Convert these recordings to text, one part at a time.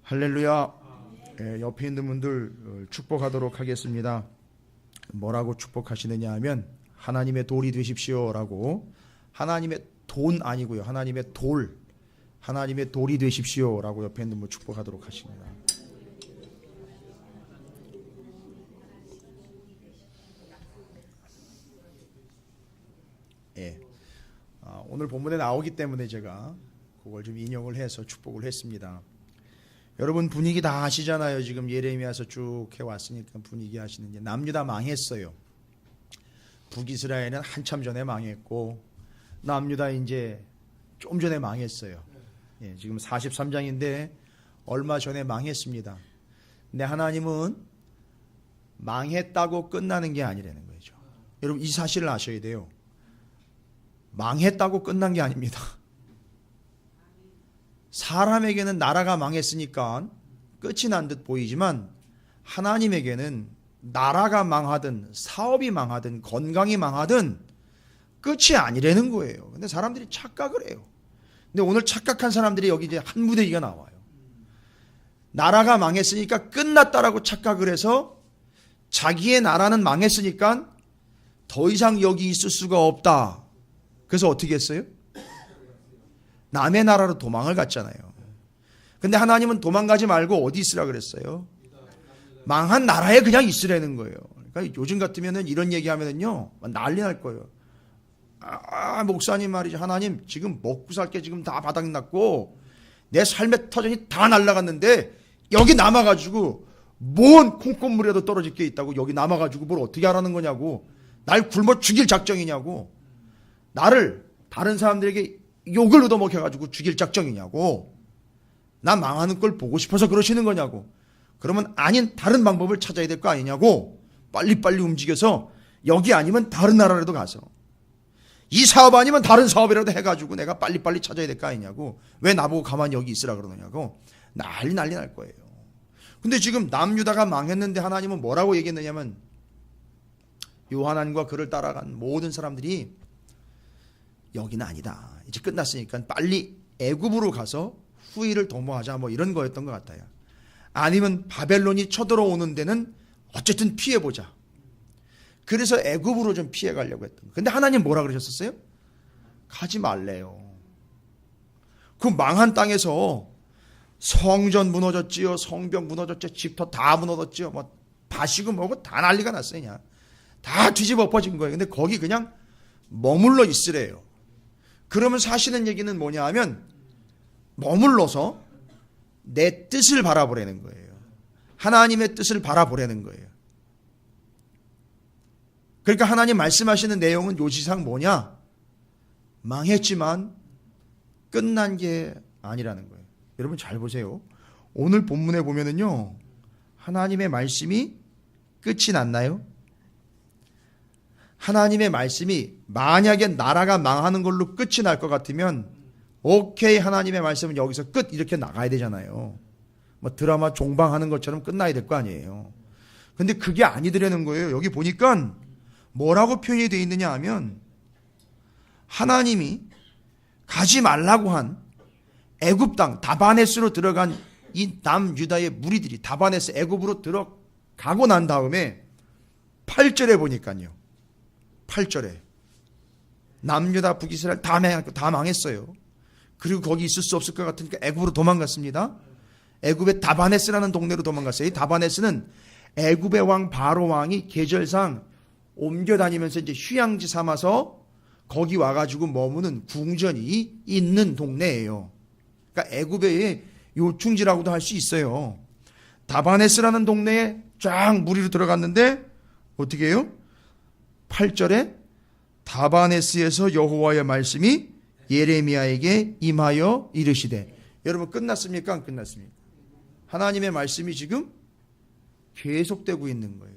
할렐루야. 옆에 있는 분들 축복하도록 하겠습니다. 뭐라고 축복하시느냐 하면 하나님의 돌이 되십시오라고. 하나님의 돈 아니고요. 하나님의 돌. 하나님의 돌이 되십시오라고 옆에 있는 분 축복하도록 하십니다. 오늘 본문에 나오기 때문에 제가 그걸 좀 인용을 해서 축복을 했습니다. 여러분 분위기 다 아시잖아요. 지금 예레미야서 쭉 해왔으니까 분위기 아시는지. 남유다 망했어요. 북이스라엘은 한참 전에 망했고 남유다 이제 좀 전에 망했어요. 지금 43장인데 얼마 전에 망했습니다. 근데 하나님은 망했다고 끝나는 게 아니라는 거죠. 여러분 이 사실을 아셔야 돼요. 망했다고 끝난 게 아닙니다. 사람에게는 나라가 망했으니까 끝이 난 듯 보이지만 하나님에게는 나라가 망하든 사업이 망하든 건강이 망하든 끝이 아니라는 거예요. 근데 사람들이 착각을 해요. 근데 오늘 착각한 사람들이 여기 이제 한 무대기가 나와요. 나라가 망했으니까 끝났다라고 착각을 해서 자기의 나라는 망했으니까 더 이상 여기 있을 수가 없다. 그래서 어떻게 했어요? 남의 나라로 도망을 갔잖아요. 근데 하나님은 도망가지 말고 어디 있으라 그랬어요? 망한 나라에 그냥 있으라는 거예요. 그러니까 요즘 같으면은 이런 얘기하면은요 난리 날 거예요. 목사님 말이죠. 하나님 지금 먹고 살 게 지금 다 바닥났고 내 삶의 터전이 다 날아갔는데 여기 남아가지고 뭔 콩고물에도 떨어질 게 있다고 여기 남아가지고 뭘 어떻게 하라는 거냐고. 날 굶어 죽일 작정이냐고. 나를 다른 사람들에게 욕을 얻어먹혀가지고 죽일 작정이냐고. 나 망하는 걸 보고 싶어서 그러시는 거냐고. 그러면 아닌 다른 방법을 찾아야 될 거 아니냐고. 빨리빨리 움직여서 여기 아니면 다른 나라라도 가서 이 사업 아니면 다른 사업이라도 해가지고 내가 빨리빨리 찾아야 될 거 아니냐고. 왜 나보고 가만히 여기 있으라 그러느냐고. 난리 날 거예요. 근데 지금 남유다가 망했는데 하나님은 뭐라고 얘기했느냐면 요하난과 그를 따라간 모든 사람들이 여기는 아니다. 이제 끝났으니까 빨리 애굽으로 가서 후일을 도모하자 뭐 이런 거였던 것 같아요. 아니면 바벨론이 쳐들어오는 데는 어쨌든 피해보자. 그래서 애굽으로 좀 피해가려고 했던 거예요. 근데 하나님 뭐라 그러셨었어요? 가지 말래요. 그 망한 땅에서 성전 무너졌지요. 성벽 무너졌죠. 집터 다 무너졌지요. 뭐 다시고 뭐고 다 난리가 났어요. 그냥 다 뒤집어 엎어진 거예요. 근데 거기 그냥 머물러 있으래요. 그러면 사실은 얘기는 뭐냐 하면 머물러서 내 뜻을 바라보라는 거예요. 하나님의 뜻을 바라보라는 거예요. 그러니까 하나님 말씀하시는 내용은 요지상 뭐냐? 망했지만 끝난 게 아니라는 거예요. 여러분 잘 보세요. 오늘 본문에 보면은요, 하나님의 말씀이 끝이 났나요? 하나님의 말씀이 만약에 나라가 망하는 걸로 끝이 날 것 같으면 오케이, 하나님의 말씀은 여기서 끝 이렇게 나가야 되잖아요. 뭐 드라마 종방하는 것처럼 끝나야 될 거 아니에요. 근데 그게 아니더라는 거예요. 여기 보니까 뭐라고 표현이 되어 있느냐 하면 하나님이 가지 말라고 한 애굽 땅 다바네스로 들어간 이 남유다의 무리들이 다바네스 애굽으로 들어가고 난 다음에 8절에 보니까요. 8절에 남유다 북이스라엘 다 망했어요. 그리고 거기 있을 수 없을 것 같으니까 애굽으로 도망갔습니다. 애굽의 다바네스라는 동네로 도망갔어요. 이 다바네스는 애굽의 왕 바로 왕이 계절상 옮겨다니면서 이제 휴양지 삼아서 거기 와가지고 머무는 궁전이 있는 동네예요. 그러니까 애굽의 요충지라고도 할 수 있어요. 다바네스라는 동네에 쫙 무리로 들어갔는데 어떻게 해요? 8절에 다바네스에서 여호와의 말씀이 예레미야에게 임하여 이르시되. 여러분 끝났습니까? 안 끝났습니까? 하나님의 말씀이 지금 계속되고 있는 거예요.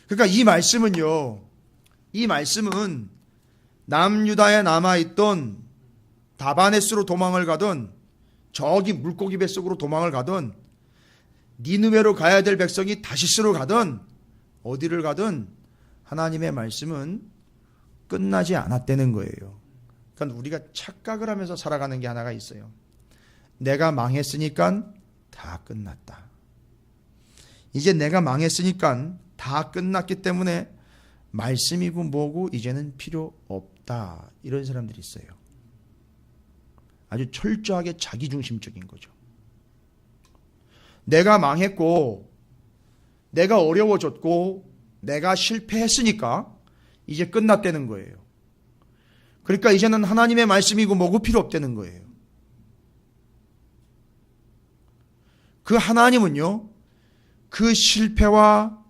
그러니까 이 말씀은요, 이 말씀은 남유다에 남아있던 다바네스로 도망을 가던 저기 물고기 뱃속으로 도망을 가던 니느웨로 가야 될 백성이 다시스로 가던 어디를 가든 하나님의 말씀은 끝나지 않았다는 거예요. 그러니까 우리가 착각을 하면서 살아가는 게 하나가 있어요. 내가 망했으니까 다 끝났다. 이제 내가 망했으니까 다 끝났기 때문에 말씀이고 뭐고 이제는 필요 없다. 이런 사람들이 있어요. 아주 철저하게 자기중심적인 거죠. 내가 망했고 내가 어려워졌고 내가 실패했으니까 이제 끝났다는 거예요. 그러니까 이제는 하나님의 말씀이고 뭐고 필요 없다는 거예요. 그 하나님은요, 그 실패와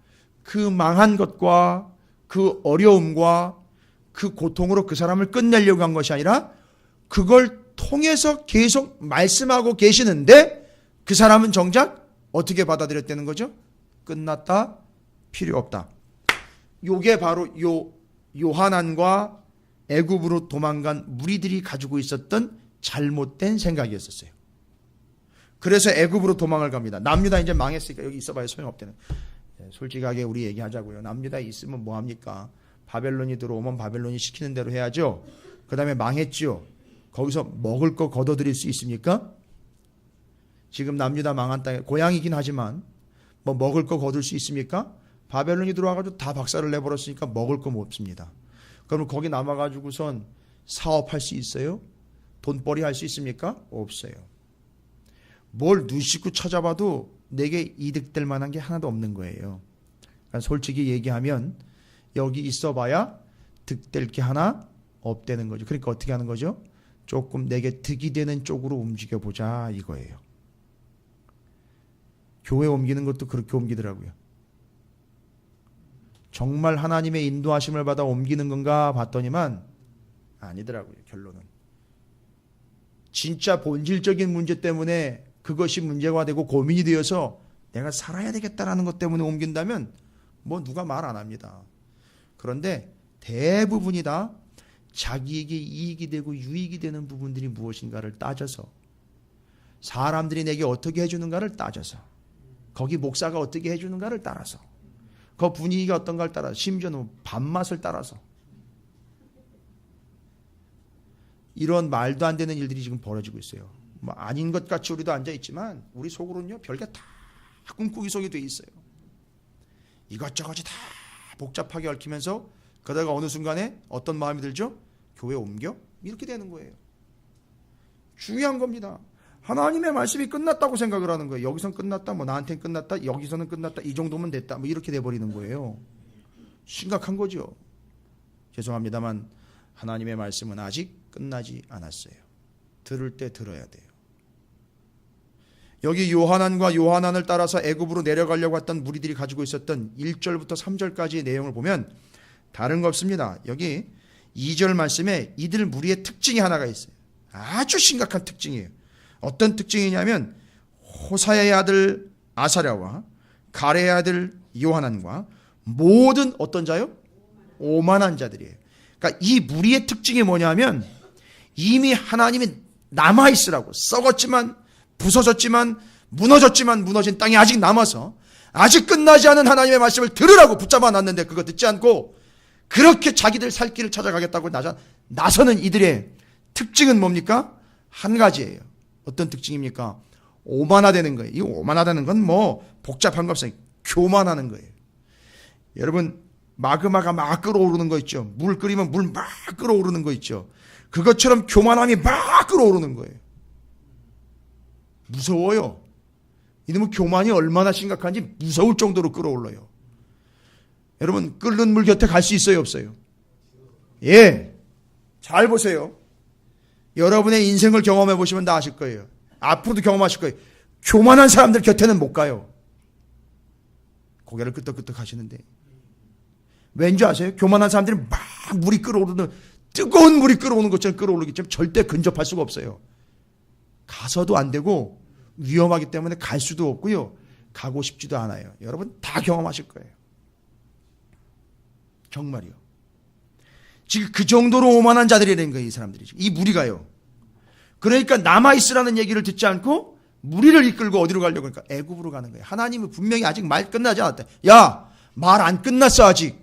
그 망한 것과 그 어려움과 그 고통으로 그 사람을 끝내려고 한 것이 아니라 그걸 통해서 계속 말씀하고 계시는데 그 사람은 정작 어떻게 받아들였다는 거죠? 끝났다, 필요 없다. 요게 바로 요한안과 애굽으로 도망간 무리들이 가지고 있었던 잘못된 생각이었어요. 그래서 애굽으로 도망을 갑니다. 남유다 이제 망했으니까 여기 있어봐야 소용없다는. 솔직하게 우리 얘기하자고요. 남유다 있으면 뭐합니까? 바벨론이 들어오면 바벨론이 시키는 대로 해야죠. 그 다음에 망했죠. 거기서 먹을 거 걷어들일 수 있습니까? 지금 남유다 망한 땅에 고향이긴 하지만 뭐 먹을 거 거둘 수 있습니까? 바벨론이 들어와가지고 다 박살을 내버렸으니까 먹을 거 없습니다. 그럼 거기 남아가지고선 사업할 수 있어요? 돈벌이 할 수 있습니까? 없어요. 뭘 눈 씻고 찾아봐도 내게 이득될 만한 게 하나도 없는 거예요. 그러니까 솔직히 얘기하면 여기 있어봐야 득될 게 하나 없다는 거죠. 그러니까 어떻게 하는 거죠? 조금 내게 득이 되는 쪽으로 움직여보자 이거예요. 교회 옮기는 것도 그렇게 옮기더라고요. 정말 하나님의 인도하심을 받아 옮기는 건가 봤더니만 아니더라고요. 결론은. 진짜 본질적인 문제 때문에 그것이 문제가 되고 고민이 되어서 내가 살아야 되겠다라는 것 때문에 옮긴다면 뭐 누가 말 안 합니다. 그런데 대부분이 다 자기에게 이익이 되고 유익이 되는 부분들이 무엇인가를 따져서 사람들이 내게 어떻게 해주는가를 따져서 거기 목사가 어떻게 해주는가를 따라서 그 분위기가 어떤가를 따라서 심지어는 밥맛을 따라서 이런 말도 안 되는 일들이 지금 벌어지고 있어요. 뭐 아닌 것 같이 우리도 앉아있지만 우리 속으로는요 별게 다 꿈꾸기 속에 돼 있어요. 이것저것이 다 복잡하게 얽히면서 그러다가 어느 순간에 어떤 마음이 들죠? 교회 옮겨? 이렇게 되는 거예요. 중요한 겁니다. 하나님의 말씀이 끝났다고 생각을 하는 거예요. 여기선 끝났다, 뭐 나한테는 끝났다, 여기서는 끝났다, 이 정도면 됐다, 뭐 이렇게 돼버리는 거예요. 심각한 거죠. 죄송합니다만 하나님의 말씀은 아직 끝나지 않았어요. 들을 때 들어야 돼요. 여기 요한안과 요한안을 따라서 애굽으로 내려가려고 했던 무리들이 가지고 있었던 1절부터 3절까지의 내용을 보면 다른 거 없습니다. 여기 2절 말씀에 이들 무리의 특징이 하나가 있어요. 아주 심각한 특징이에요. 어떤 특징이냐면 호사야의 아들 아사랴와 가레의 아들 요한안과 모든 어떤 자요? 오만한 자들이에요. 그러니까 이 무리의 특징이 뭐냐면 이미 하나님이 남아있으라고 썩었지만 부서졌지만 무너졌지만 무너진 땅이 아직 남아서 아직 끝나지 않은 하나님의 말씀을 들으라고 붙잡아 놨는데 그거 듣지 않고 그렇게 자기들 살 길을 찾아가겠다고 나서는 이들의 특징은 뭡니까? 한 가지예요. 어떤 특징입니까? 오만하다는 거예요. 이 오만하다는 건 뭐 복잡한 거 없어요. 교만하는 거예요. 여러분 마그마가 막 끓어오르는 거 있죠. 물 끓이면 물 막 끓어오르는 거 있죠. 그것처럼 교만함이 막 끓어오르는 거예요. 무서워요. 이놈의 교만이 얼마나 심각한지 무서울 정도로 끓어올라요. 여러분 끓는 물 곁에 갈 수 있어요 없어요? 예. 잘 보세요. 여러분의 인생을 경험해 보시면 다 아실 거예요. 앞으로도 경험하실 거예요. 교만한 사람들 곁에는 못 가요. 고개를 끄덕끄덕 하시는데 왠지 아세요? 교만한 사람들이 막 물이 끓어오르는 뜨거운 물이 끓어오는 것처럼 끓어오르겠지만 절대 근접할 수가 없어요. 가서도 안 되고 위험하기 때문에 갈 수도 없고요. 가고 싶지도 않아요. 여러분 다 경험하실 거예요. 정말이요. 지금 그 정도로 오만한 자들이라는 거예요. 이 사람들이. 이 무리가요. 그러니까 남아있으라는 얘기를 듣지 않고 무리를 이끌고 어디로 가려고 하니까 애굽으로 가는 거예요. 하나님은 분명히 아직 말 끝나지 않았다. 야, 말 안 끝났어 아직.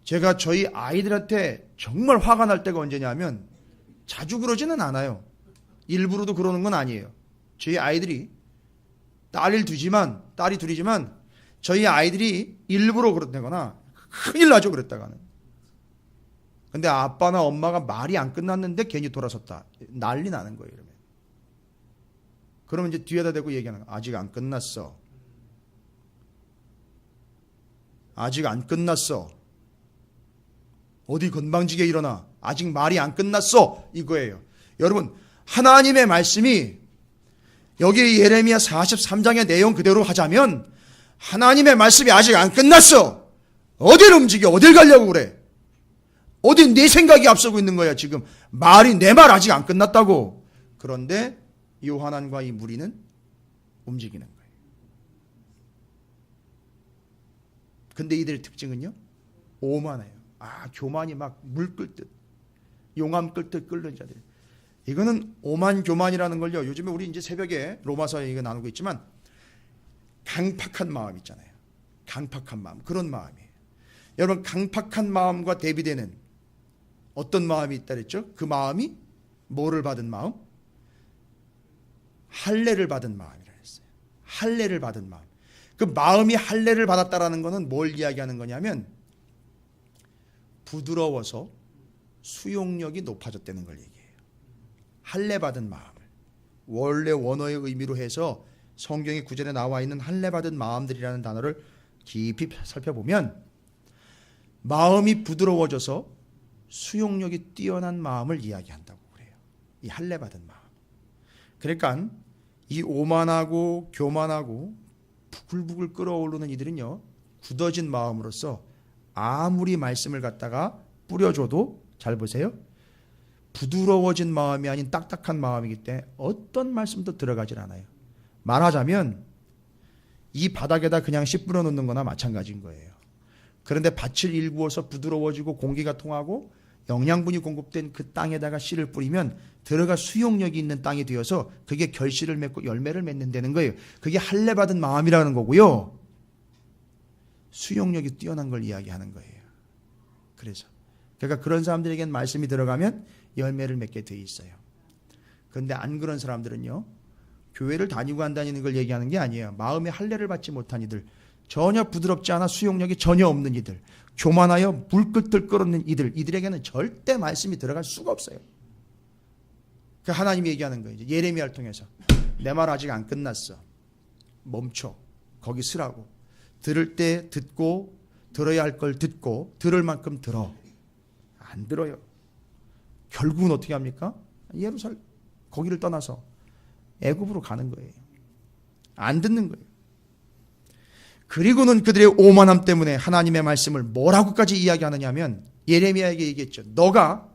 제가 저희 아이들한테 정말 화가 날 때가 언제냐면 자주 그러지는 않아요. 일부러도 그러는 건 아니에요. 저희 아이들이 딸이 둘이지만 저희 아이들이 일부러 그렇다거나 큰일 나죠, 그랬다가는. 근데 아빠나 엄마가 말이 안 끝났는데 괜히 돌아섰다. 난리 나는 거예요, 이러면. 그러면 이제 뒤에다 대고 얘기하는 거야. 아직 안 끝났어. 아직 안 끝났어. 어디 건방지게 일어나. 아직 말이 안 끝났어. 이거예요. 여러분, 하나님의 말씀이 여기 예레미야 43장의 내용 그대로 하자면 하나님의 말씀이 아직 안 끝났어. 어딜 움직여? 어딜 가려고 그래? 어디 내 생각이 앞서고 있는 거야 지금. 말이 내 말 아직 안 끝났다고. 그런데 요한안과 이 무리는 움직이는 거예요. 근데 이들의 특징은요, 오만해요. 교만이 막 물 끓듯 용암 끓듯 끓는 자들. 이거는 오만 교만이라는 걸요, 요즘에 우리 이제 새벽에 로마서에 이거 나누고 있지만 강팍한 마음 있잖아요. 강팍한 마음, 그런 마음이에요. 여러분, 강팍한 마음과 대비되는 어떤 마음이 있다 그랬죠? 그 마음이 뭐를 받은 마음? 할례를 받은 마음이라 했어요. 할례를 받은 마음. 그 마음이 할례를 받았다라는 것은 뭘 이야기하는 거냐면 부드러워서 수용력이 높아졌다는 걸 얘기해요. 할례 받은 마음을 원래 원어의 의미로 해서 성경의 구절에 나와 있는 할례 받은 마음들이라는 단어를 깊이 살펴보면 마음이 부드러워져서 수용력이 뛰어난 마음을 이야기한다고 그래요. 이 할례 받은 마음. 그러니까 이 오만하고 교만하고 부글부글 끓어오르는 이들은요, 굳어진 마음으로서 아무리 말씀을 갖다가 뿌려줘도, 잘 보세요, 부드러워진 마음이 아닌 딱딱한 마음이기 때문에 어떤 말씀도 들어가질 않아요. 말하자면 이 바닥에다 그냥 씨 뿌려 놓는 거나 마찬가지인 거예요. 그런데 밭을 일구어서 부드러워지고 공기가 통하고 영양분이 공급된 그 땅에다가 씨를 뿌리면 들어가 수용력이 있는 땅이 되어서 그게 결실을 맺고 열매를 맺는다는 거예요. 그게 할례 받은 마음이라는 거고요. 수용력이 뛰어난 걸 이야기하는 거예요. 그래서 그러니까 그런 사람들에게는 말씀이 들어가면 열매를 맺게 돼 있어요. 그런데 안 그런 사람들은요, 교회를 다니고 안 다니는 걸 얘기하는 게 아니에요. 마음의 할례를 받지 못한 이들, 전혀 부드럽지 않아 수용력이 전혀 없는 이들, 교만하여 물끝을 끓는 이들에게는 절대 말씀이 들어갈 수가 없어요. 그 하나님이 얘기하는 거예요. 예레미야를 통해서 내 말 아직 안 끝났어. 멈춰. 거기 서라고. 들을 때 듣고 들어야 할 걸 듣고 들을 만큼 들어. 안 들어요. 결국은 어떻게 합니까? 예루살렘 거기를 떠나서 애굽으로 가는 거예요. 안 듣는 거예요. 그리고는 그들의 오만함 때문에 하나님의 말씀을 뭐라고까지 이야기하느냐 하면 예레미야에게 얘기했죠. 너가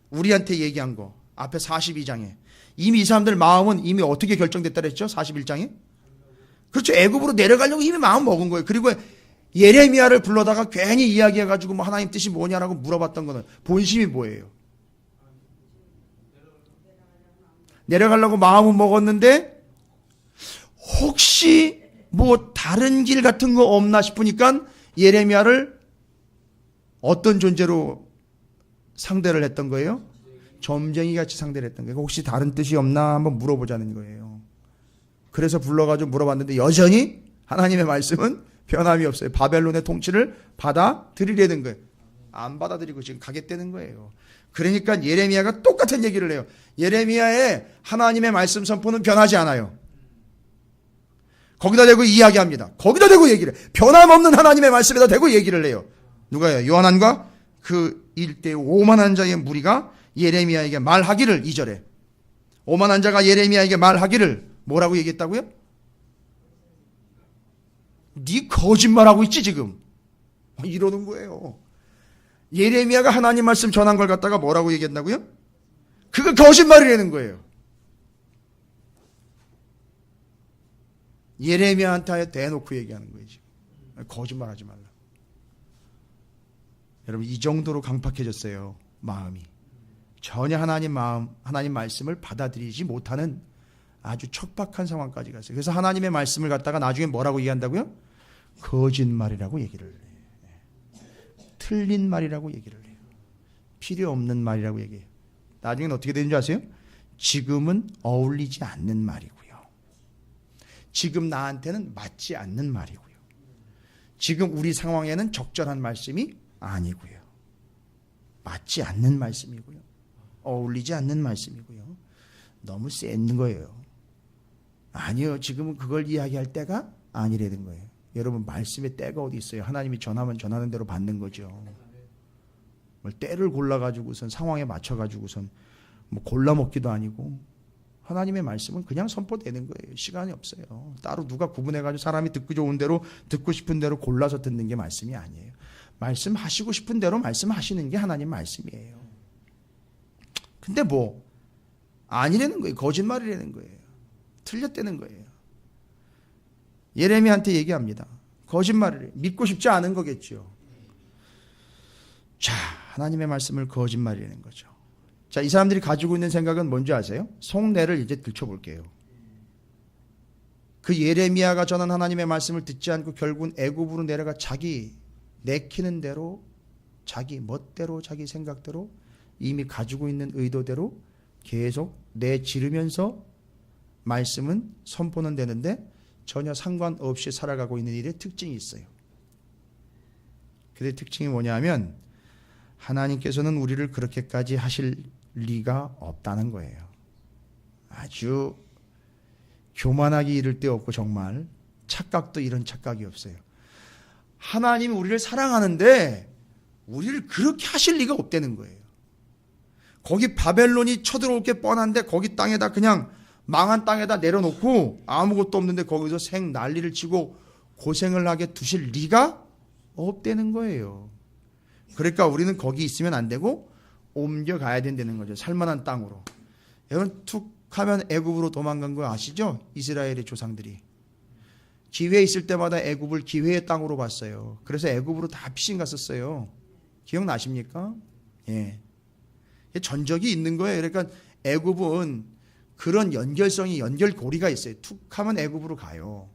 우리한테 얘기한 거 앞에 42장에 이미 이 사람들 마음은 이미 어떻게 결정됐다 그랬죠? 41장에. 그렇죠. 애굽으로 내려가려고 이미 마음 먹은 거예요. 그리고 예레미야를 불러다가 괜히 이야기해가지고 뭐 하나님 뜻이 뭐냐라고 물어봤던 거는 본심이 뭐예요? 내려가려고 마음은 먹었는데 혹시 뭐 다른 길 같은 거 없나 싶으니까 예레미야를 어떤 존재로 상대를 했던 거예요? 점쟁이 같이 상대를 했던 거예요. 혹시 다른 뜻이 없나 한번 물어보자는 거예요. 그래서 불러가지고 물어봤는데 여전히 하나님의 말씀은 변함이 없어요. 바벨론의 통치를 받아들이려는 거예요. 안 받아들이고 지금 가겠다는 거예요. 그러니까 예레미야가 똑같은 얘기를 해요. 예레미야의 하나님의 말씀 선포는 변하지 않아요. 거기다 대고 이야기합니다. 거기다 대고 얘기를 해요. 변함없는 하나님의 말씀에다 대고 얘기를 해요. 누가요? 요한안과 그 일대 오만한 자의 무리가 예레미야에게 말하기를, 2절에 오만한 자가 예레미야에게 말하기를 뭐라고 얘기했다고요? 네 거짓말하고 있지 지금. 이러는 거예요. 예레미야가 하나님 말씀 전한 걸 갖다가 뭐라고 얘기했다고요? 그거 거짓말이라는 거예요. 예레미야한테 대놓고 얘기하는 거예요 지금. 거짓말하지 말라. 여러분, 이 정도로 강팍해졌어요. 마음이. 전혀 하나님 말씀을 받아들이지 못하는 아주 척박한 상황까지 갔어요. 그래서 하나님의 말씀을 갖다가 나중에 뭐라고 얘기한다고요? 거짓말이라고 얘기를 해요. 틀린 말이라고 얘기를 해요. 필요 없는 말이라고 얘기해요. 나중에는 어떻게 되는 줄 아세요? 지금은 어울리지 않는 말이고요. 지금 나한테는 맞지 않는 말이고요. 지금 우리 상황에는 적절한 말씀이 아니고요. 맞지 않는 말씀이고요. 어울리지 않는 말씀이고요. 너무 센 거예요. 아니요. 지금은 그걸 이야기할 때가 아니라는 거예요. 여러분, 말씀의 때가 어디 있어요? 하나님이 전하면 전하는 대로 받는 거죠. 뭘 때를 골라가지고선 상황에 맞춰가지고선 뭐 골라 먹기도 아니고, 하나님의 말씀은 그냥 선포되는 거예요. 시간이 없어요. 따로 누가 구분해가지고 사람이 듣고 좋은 대로, 듣고 싶은 대로 골라서 듣는 게 말씀이 아니에요. 말씀하시고 싶은 대로 말씀하시는 게 하나님 말씀이에요. 근데 뭐 아니라는 거예요. 거짓말이라는 거예요. 틀렸다는 거예요. 예레미야한테 얘기합니다. 거짓말을 믿고 싶지 않은 거겠죠. 자, 하나님의 말씀을 거짓말이라는 거죠. 자, 이 사람들이 가지고 있는 생각은 뭔지 아세요? 속내를 이제 들춰볼게요. 그 예레미야가 전한 하나님의 말씀을 듣지 않고 결국은 애굽으로 내려가 자기 내키는 대로, 자기 멋대로, 자기 생각대로, 이미 가지고 있는 의도대로 계속 내지르면서 말씀은 선포는 되는데 전혀 상관없이 살아가고 있는 일의 특징이 있어요. 그의 특징이 뭐냐면 하나님께서는 우리를 그렇게까지 하실 리가 없다는 거예요. 아주 교만하기 이를 데 없고 정말 착각도 이런 착각이 없어요. 하나님이 우리를 사랑하는데 우리를 그렇게 하실 리가 없다는 거예요. 거기 바벨론이 쳐들어올 게 뻔한데 거기 땅에다 그냥 망한 땅에다 내려놓고 아무것도 없는데 거기서 생 난리를 치고 고생을 하게 두실 리가 없다는 거예요. 그러니까 우리는 거기 있으면 안 되고 옮겨가야 된다는 거죠. 살만한 땅으로. 여러분, 툭 하면 애굽으로 도망간 거 아시죠? 이스라엘의 조상들이. 기회 있을 때마다 애굽을 기회의 땅으로 봤어요. 그래서 애굽으로 다 피신 갔었어요. 기억나십니까? 예. 전적이 있는 거예요. 그러니까 애굽은 그런 연결성이, 연결고리가 있어요. 툭 하면 애굽으로 가요.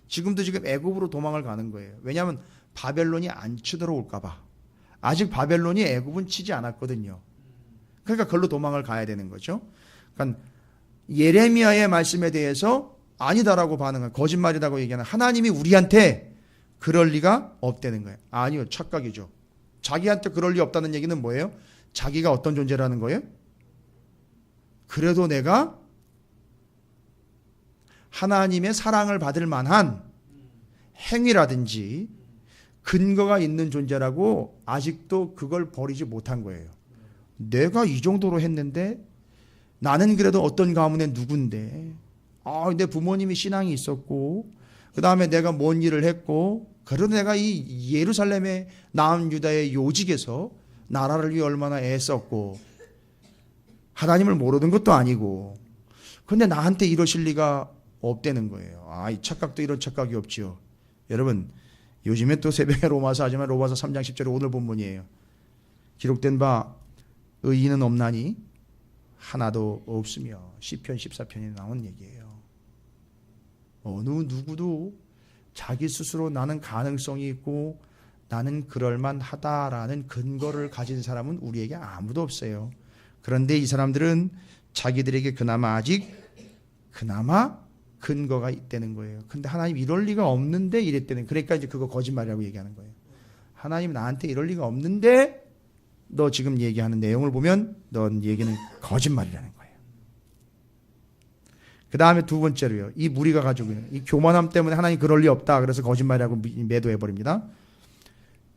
지금도 지금 애굽으로 도망을 가는 거예요. 왜냐하면 바벨론이 안 치들어올까 봐. 아직 바벨론이 애굽은 치지 않았거든요. 그러니까 그걸로 도망을 가야 되는 거죠. 그러니까 예레미야의 말씀에 대해서 아니다라고 반응한, 거짓말이라고 얘기하는, 하나님이 우리한테 그럴 리가 없다는 거예요. 아니요, 착각이죠. 자기한테 그럴 리 없다는 얘기는 뭐예요? 자기가 어떤 존재라는 거예요? 그래도 내가 하나님의 사랑을 받을 만한 행위라든지 근거가 있는 존재라고 아직도 그걸 버리지 못한 거예요. 내가 이 정도로 했는데 나는 그래도 어떤 가문의 누군데, 내 부모님이 신앙이 있었고 그 다음에 내가 뭔 일을 했고 그래도 내가 이 예루살렘의 남유다의 요직에서 나라를 위해 얼마나 애썼고 하나님을 모르는 것도 아니고 근데 나한테 이러실 리가 없다는 거예요. 이 착각도 이런 착각이 없지요. 여러분, 요즘에 또 새벽에 로마서 하지만 로마서 3장 10절에 오늘 본문이에요. 기록된 바 의인은 없나니 하나도 없으며 시편 14편에 나온 얘기예요. 어느 누구도 자기 스스로 나는 가능성이 있고 나는 그럴만하다라는 근거를 가진 사람은 우리에게 아무도 없어요. 그런데 이 사람들은 자기들에게 그나마 근거가 있다는 거예요. 근데 하나님 이럴 리가 없는데 이랬다는, 그러니까 이제 그거 거짓말이라고 얘기하는 거예요. 하나님 나한테 이럴 리가 없는데 너 지금 얘기하는 내용을 보면 넌 얘기는 거짓말이라는 거예요. 그 다음에 두 번째로요. 이 무리가 가지고 있는 이 교만함 때문에 하나님 그럴 리 없다. 그래서 거짓말이라고 매도해버립니다.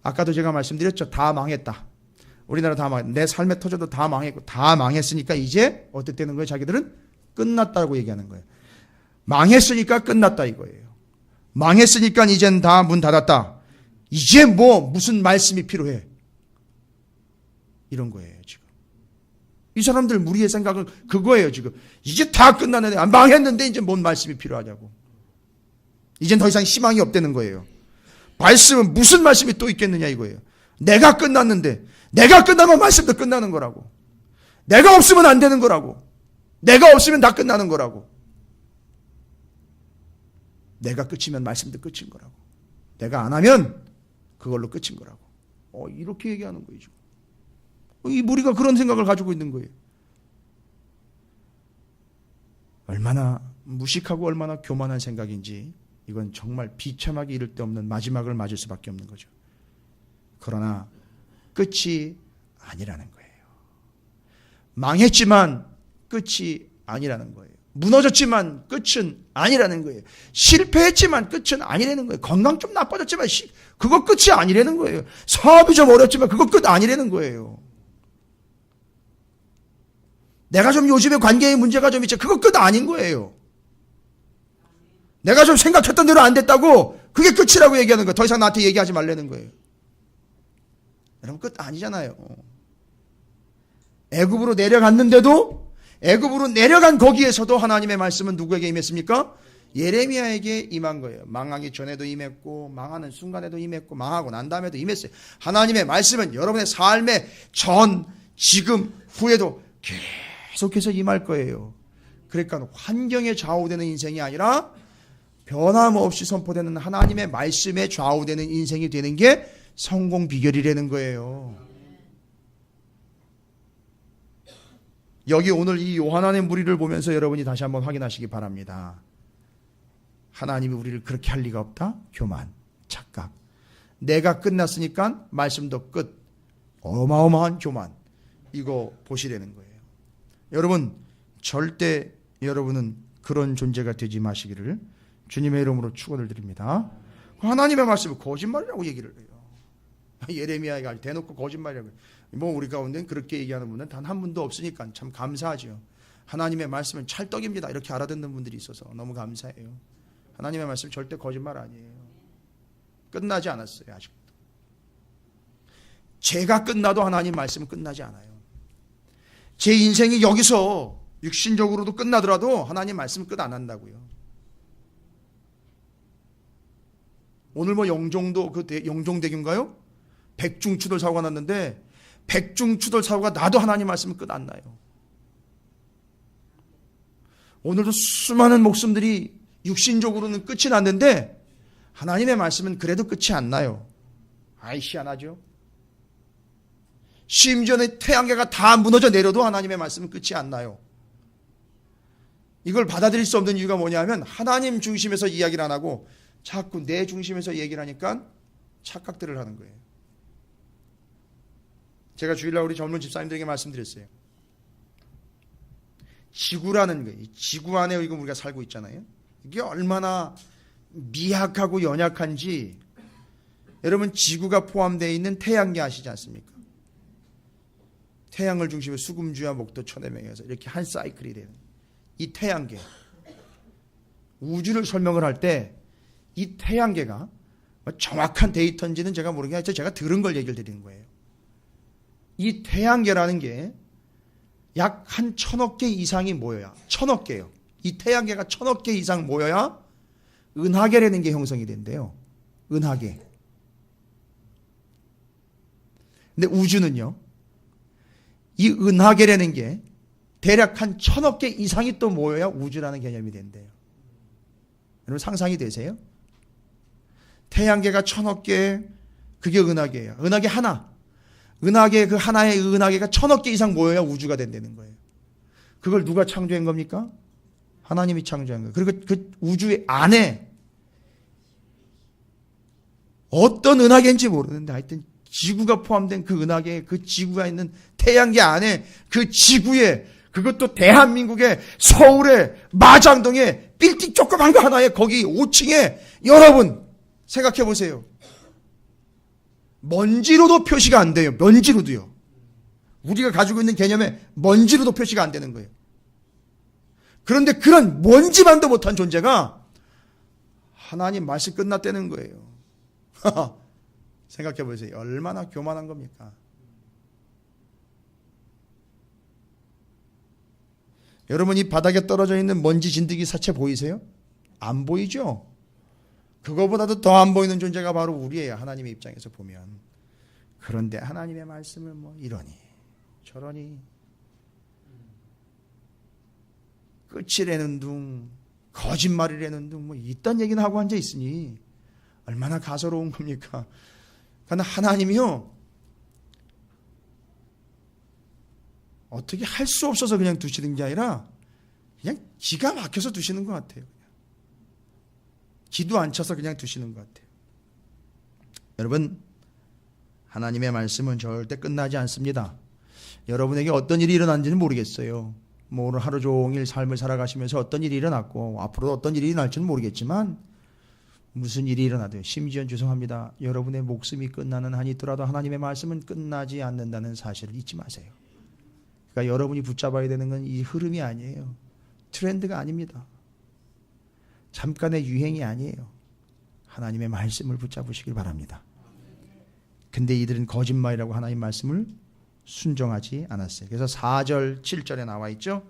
아까도 제가 말씀드렸죠. 다 망했다. 우리나라 다 망했다. 내 삶의 터져도 다 망했고 다 망했으니까 이제 어떻게 되는 거예요? 자기들은 끝났다고 얘기하는 거예요. 망했으니까 끝났다 이거예요. 망했으니까 이젠 다 문 닫았다. 이제 뭐 무슨 말씀이 필요해? 이런 거예요 지금. 이 사람들 무리의 생각은 그거예요 지금. 이제 다 끝났는데 망했는데 이제 뭔 말씀이 필요하냐고. 이젠 더 이상 희망이 없다는 거예요. 말씀은 무슨 말씀이 또 있겠느냐 이거예요. 내가 끝났는데, 내가 끝나면 말씀도 끝나는 거라고. 내가 없으면 안 되는 거라고. 내가 없으면 다 끝나는 거라고. 내가 끝이면 말씀도 끝인 거라고. 내가 안 하면 그걸로 끝인 거라고. 이렇게 얘기하는 거예요 지금. 이 무리가 그런 생각을 가지고 있는 거예요. 얼마나 무식하고 얼마나 교만한 생각인지 이건 정말 비참하게 이를 데 없는 마지막을 맞을 수밖에 없는 거죠. 그러나 끝이 아니라는 거예요. 망했지만 끝이 아니라는 거예요. 무너졌지만 끝은 아니라는 거예요. 실패했지만 끝은 아니라는 거예요. 건강 좀 나빠졌지만 그거 끝이 아니라는 거예요. 사업이 좀 어렵지만 그거 끝 아니라는 거예요. 내가 좀 요즘에 관계에 문제가 좀 있지 그거 끝 아닌 거예요. 내가 좀 생각했던 대로 안 됐다고 그게 끝이라고 얘기하는 거예요. 더 이상 나한테 얘기하지 말라는 거예요. 여러분 끝 아니잖아요. 애굽으로 내려갔는데도 애굽으로 내려간 거기에서도 하나님의 말씀은 누구에게 임했습니까? 예레미야에게 임한 거예요. 망하기 전에도 임했고 망하는 순간에도 임했고 망하고 난 다음에도 임했어요. 하나님의 말씀은 여러분의 삶의 전, 지금, 후에도 계속해서 임할 거예요. 그러니까 환경에 좌우되는 인생이 아니라 변함없이 선포되는 하나님의 말씀에 좌우되는 인생이 되는 게 성공 비결이라는 거예요. 여기 오늘 이 요한안의 무리를 보면서 여러분이 다시 한번 확인하시기 바랍니다. 하나님이 우리를 그렇게 할 리가 없다? 교만, 착각. 내가 끝났으니까 말씀도 끝. 어마어마한 교만. 이거 보시라는 거예요. 여러분 절대 여러분은 그런 존재가 되지 마시기를 주님의 이름으로 축원을 드립니다. 하나님의 말씀을 거짓말이라고 얘기를 해요. 예레미야가 대놓고 거짓말이라고 해요. 뭐 우리 가운데 그렇게 얘기하는 분은 단 한 분도 없으니까 참 감사하죠. 하나님의 말씀은 찰떡입니다. 이렇게 알아듣는 분들이 있어서 너무 감사해요. 하나님의 말씀 절대 거짓말 아니에요. 끝나지 않았어요. 아직도. 제가 끝나도 하나님 말씀은 끝나지 않아요. 제 인생이 여기서 육신적으로도 끝나더라도 하나님 말씀은 끝 안 한다고요. 오늘 뭐 영종도 영종대교인가요? 백중추돌 사고가 났는데 백중추돌 사고가 나도 하나님 말씀은 끝 안 나요. 오늘도 수많은 목숨들이 육신적으로는 끝이 났는데 하나님의 말씀은 그래도 끝이 안 나요. 아이 희한하죠. 심지어는 태양계가 다 무너져 내려도 하나님의 말씀은 끝이 안 나요. 이걸 받아들일 수 없는 이유가 뭐냐면 하나님 중심에서 이야기를 안 하고 자꾸 내 중심에서 얘기를 하니까 착각들을 하는 거예요. 제가 주일날 우리 젊은 집사님들에게 말씀드렸어요. 지구라는 거예요. 지구 안에 우리가 살고 있잖아요. 이게 얼마나 미약하고 연약한지 여러분 지구가 포함되어 있는 태양계 아시지 않습니까? 태양을 중심으로 수금주와 목도 천해명해서 이렇게 한 사이클이 되는 이 태양계 우주를 설명을 할 때 이 태양계가 정확한 데이터인지는 제가 모르겠는데 제가 들은 걸 얘기를 드리는 거예요. 이 태양계라는 게 약 한 1000억 개 이상이 모여야 1000억 개요. 이 태양계가 1000억 개 이상 모여야 은하계라는 게 형성이 된대요. 은하계. 근데 우주는요. 이 은하계라는 게 대략 한 1000억 개 이상이 또 모여야 우주라는 개념이 된대요. 여러분 상상이 되세요? 태양계가 1000억 개, 그게 은하계예요. 은하계 하나. 은하계 그 하나의 은하계가 1000억 개 이상 모여야 우주가 된다는 거예요. 그걸 누가 창조한 겁니까? 하나님이 창조한 거예요. 그리고 그 우주 안에 어떤 은하계인지 모르는데 하여튼 지구가 포함된 그 은하계, 그 지구가 있는 태양계 안에 그 지구에 그것도 대한민국의 서울의 마장동에 빌딩 조그만 거 하나에 거기 5층에 여러분 생각해 보세요. 먼지로도 표시가 안 돼요. 먼지로도요. 우리가 가지고 있는 개념에 먼지로도 표시가 안 되는 거예요. 그런데 그런 먼지만도 못한 존재가 하나님 말씀 끝났다는 거예요. 생각해 보세요. 얼마나 교만한 겁니까? 여러분 이 바닥에 떨어져 있는 먼지 진드기 사체 보이세요? 안 보이죠? 그거보다도 더 안 보이는 존재가 바로 우리예요. 하나님의 입장에서 보면. 그런데 하나님의 말씀을 뭐 이러니 저러니 끝이라는 둥 거짓말이라는 둥 뭐 이딴 얘기는 하고 앉아 있으니 얼마나 가소로운 겁니까? 그러나 하나님이요 어떻게 할 수 없어서 그냥 두시는 게 아니라 그냥 기가 막혀서 두시는 것 같아요. 기도 안 쳐서 그냥 두시는 것 같아요. 여러분, 하나님의 말씀은 절대 끝나지 않습니다. 여러분에게 어떤 일이 일어난지는 모르겠어요. 뭐 오늘 하루 종일 삶을 살아가시면서 어떤 일이 일어났고 앞으로 어떤 일이 일어날지는 모르겠지만 무슨 일이 일어나도 심지어 죄송합니다. 여러분의 목숨이 끝나는 한이 있더라도 하나님의 말씀은 끝나지 않는다는 사실을 잊지 마세요. 그러니까 여러분이 붙잡아야 되는 건 이 흐름이 아니에요. 트렌드가 아닙니다. 잠깐의 유행이 아니에요. 하나님의 말씀을 붙잡으시길 바랍니다. 근데 이들은 거짓말이라고 하나님 말씀을 순종하지 않았어요. 그래서 4절 7절에 나와 있죠.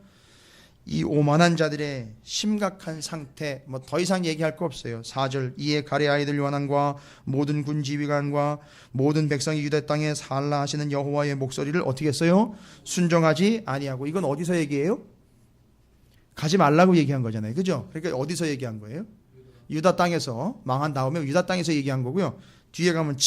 이 오만한 자들의 심각한 상태, 뭐 더 이상 얘기할 거 없어요. 4절, 이에 가레 아이들 요한과 모든 군 지휘관과 모든 백성이 유대 땅에 살라 하시는 여호와의 목소리를 어떻게 했어요? 순종하지 아니하고. 이건 어디서 얘기해요? 가지 말라고 얘기한 거잖아요. 그죠? 그러니까 어디서 얘기한 거예요? 유다 땅에서, 망한 다음에 유다 땅에서 얘기한 거고요. 뒤에 가면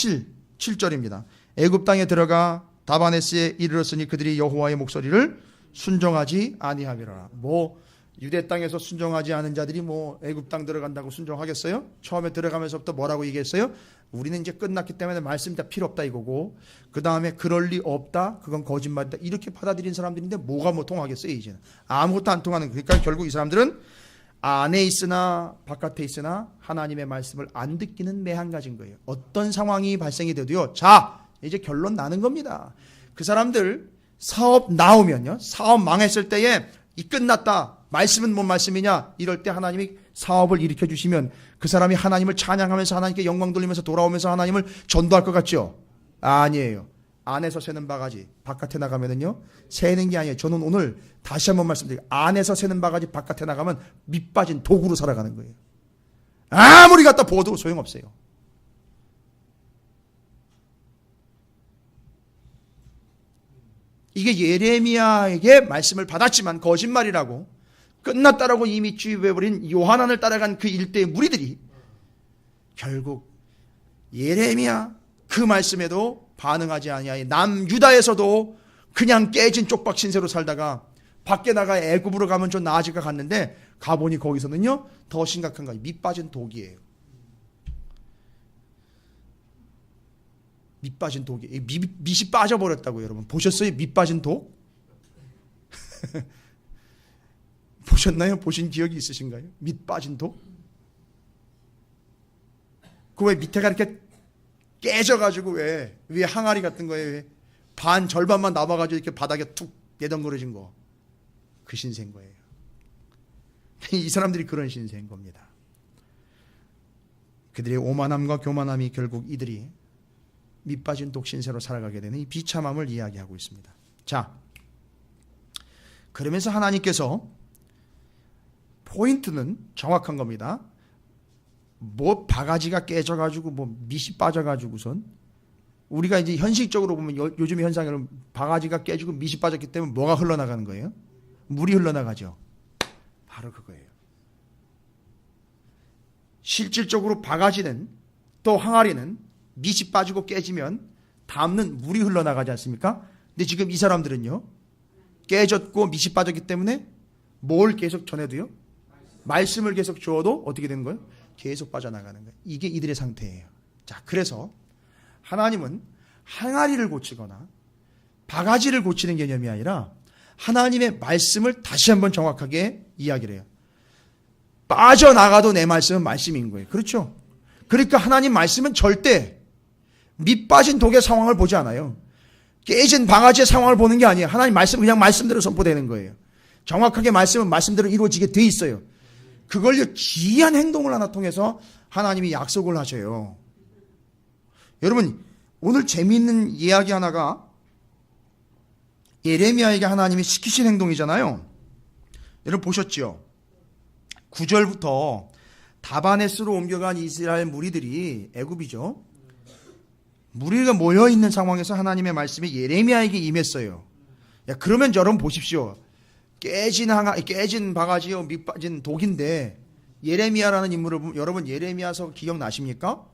7절입니다. 애굽 땅에 들어가 다바네스에 이르렀으니 그들이 여호와의 목소리를 순종하지 아니하리라. 뭐 유대 땅에서 순종하지 않은 자들이 뭐 애굽 땅 들어간다고 순종하겠어요? 처음에 들어가면서부터 뭐라고 얘기했어요? 우리는 이제 끝났기 때문에 말씀이 다 필요 없다 이거고, 그 다음에 그럴 리 없다, 그건 거짓말이다, 이렇게 받아들인 사람들인데 뭐가 뭐 통하겠어요? 이제는 아무것도 안 통하는. 그러니까 결국 이 사람들은 안에 있으나 바깥에 있으나 하나님의 말씀을 안 듣기는 매한가지인 거예요. 어떤 상황이 발생이 돼도요, 자 이제 결론 나는 겁니다. 그 사람들 사업 나오면요, 사업 망했을 때에 이 끝났다, 말씀은 뭔 말씀이냐, 이럴 때 하나님이 사업을 일으켜 주시면 그 사람이 하나님을 찬양하면서 하나님께 영광 돌리면서 돌아오면서 하나님을 전도할 것 같죠? 아니에요. 안에서 새는 바가지 바깥에 나가면은요 새는 게 아니에요. 저는 오늘 다시 한번 말씀드릴게요. 안에서 새는 바가지 바깥에 나가면 밑 빠진 도구로 살아가는 거예요. 아무리 갖다 보아도 소용없어요. 이게 예레미야에게 말씀을 받았지만 거짓말이라고 끝났다라고 이미 주입해버린 요한안을 따라간 그 일대의 무리들이 결국 예레미야 그 말씀에도 반응하지 아니하여 남유다에서도 그냥 깨진 쪽박 신세로 살다가 밖에 나가 애굽으로 가면 좀 나아질 것 같는데 가보니 거기서는요 더 심각한 거예요. 밑 빠진 독이에요. 밑 빠진 독이, 밑이 빠져버렸다고요. 여러분 보셨어요? 밑 빠진 독? 보셨나요? 보신 기억이 있으신가요? 밑 빠진 독? 그 왜 밑에가 이렇게 깨져가지고 왜 위에 항아리 같은 거에 왜 반 절반만 남아가지고 이렇게 바닥에 툭 내덩그러진 거, 그 신세인 거예요. 이 사람들이 그런 신세인 겁니다. 그들의 오만함과 교만함이 결국 이들이 밑빠진 독신세로 살아가게 되는 이 비참함을 이야기하고 있습니다. 자, 그러면서 하나님께서 포인트는 정확한 겁니다. 뭐 바가지가 깨져가지고 뭐 밑이 빠져가지고선, 우리가 이제 현실적으로 보면 요즘의 현상으로 바가지가 깨지고 밑이 빠졌기 때문에 뭐가 흘러나가는 거예요? 물이 흘러나가죠. 바로 그거예요. 실질적으로 바가지는 또 항아리는 밑이 빠지고 깨지면 다음은 물이 흘러나가지 않습니까? 근데 지금 이 사람들은요 깨졌고 밑이 빠졌기 때문에 뭘 계속 전해도요, 말씀을 계속 주어도 어떻게 되는 거예요? 계속 빠져나가는 거예요. 이게 이들의 상태예요. 자, 그래서 하나님은 항아리를 고치거나 바가지를 고치는 개념이 아니라 하나님의 말씀을 다시 한번 정확하게 이야기를 해요. 빠져나가도 내 말씀은 말씀인 거예요. 그렇죠? 그러니까 하나님 말씀은 절대 밑 빠진 독의 상황을 보지 않아요. 깨진 바가지의 상황을 보는 게 아니에요. 하나님 말씀은 그냥 말씀대로 선포되는 거예요. 정확하게 말씀은 말씀대로 이루어지게 돼 있어요. 그걸요 기이한 행동을 하나 통해서 하나님이 약속을 하셔요. 여러분 오늘 재미있는 이야기 하나가 예레미야에게 하나님이 시키신 행동이잖아요. 여러분 보셨죠? 9절부터 다바네스로 옮겨간 이스라엘 무리들이, 애굽이죠, 무리가 모여있는 상황에서 하나님의 말씀이 예레미야에게 임했어요. 야, 그러면 여러분 보십시오. 깨진 바가지요 밑 빠진 독인데 예레미야라는 인물을 보면, 여러분 예레미야서 기억나십니까?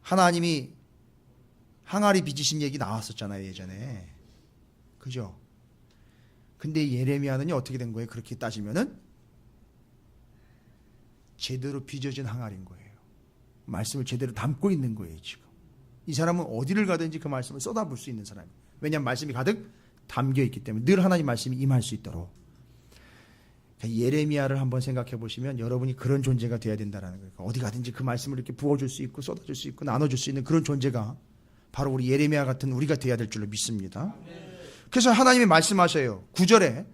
하나님이 항아리 빚으신 얘기 나왔었잖아요 예전에. 그죠? 근데 예레미야는 어떻게 된 거예요? 그렇게 따지면은 제대로 빚어진 항아리인 거예요. 말씀을 제대로 담고 있는 거예요. 지금 이 사람은 어디를 가든지 그 말씀을 쏟아부을 수 있는 사람이에요. 왜냐하면 말씀이 가득 담겨 있기 때문에 늘 하나님 말씀이 임할 수 있도록. 그러니까 예레미야를 한번 생각해 보시면 여러분이 그런 존재가 되어야 된다는 거예요. 어디 가든지 그 말씀을 이렇게 부어줄 수 있고 쏟아줄 수 있고 나눠줄 수 있는 그런 존재가 바로 우리 예레미야 같은 우리가 되어야 될 줄로 믿습니다. 그래서 하나님이 말씀하셔요. 9절에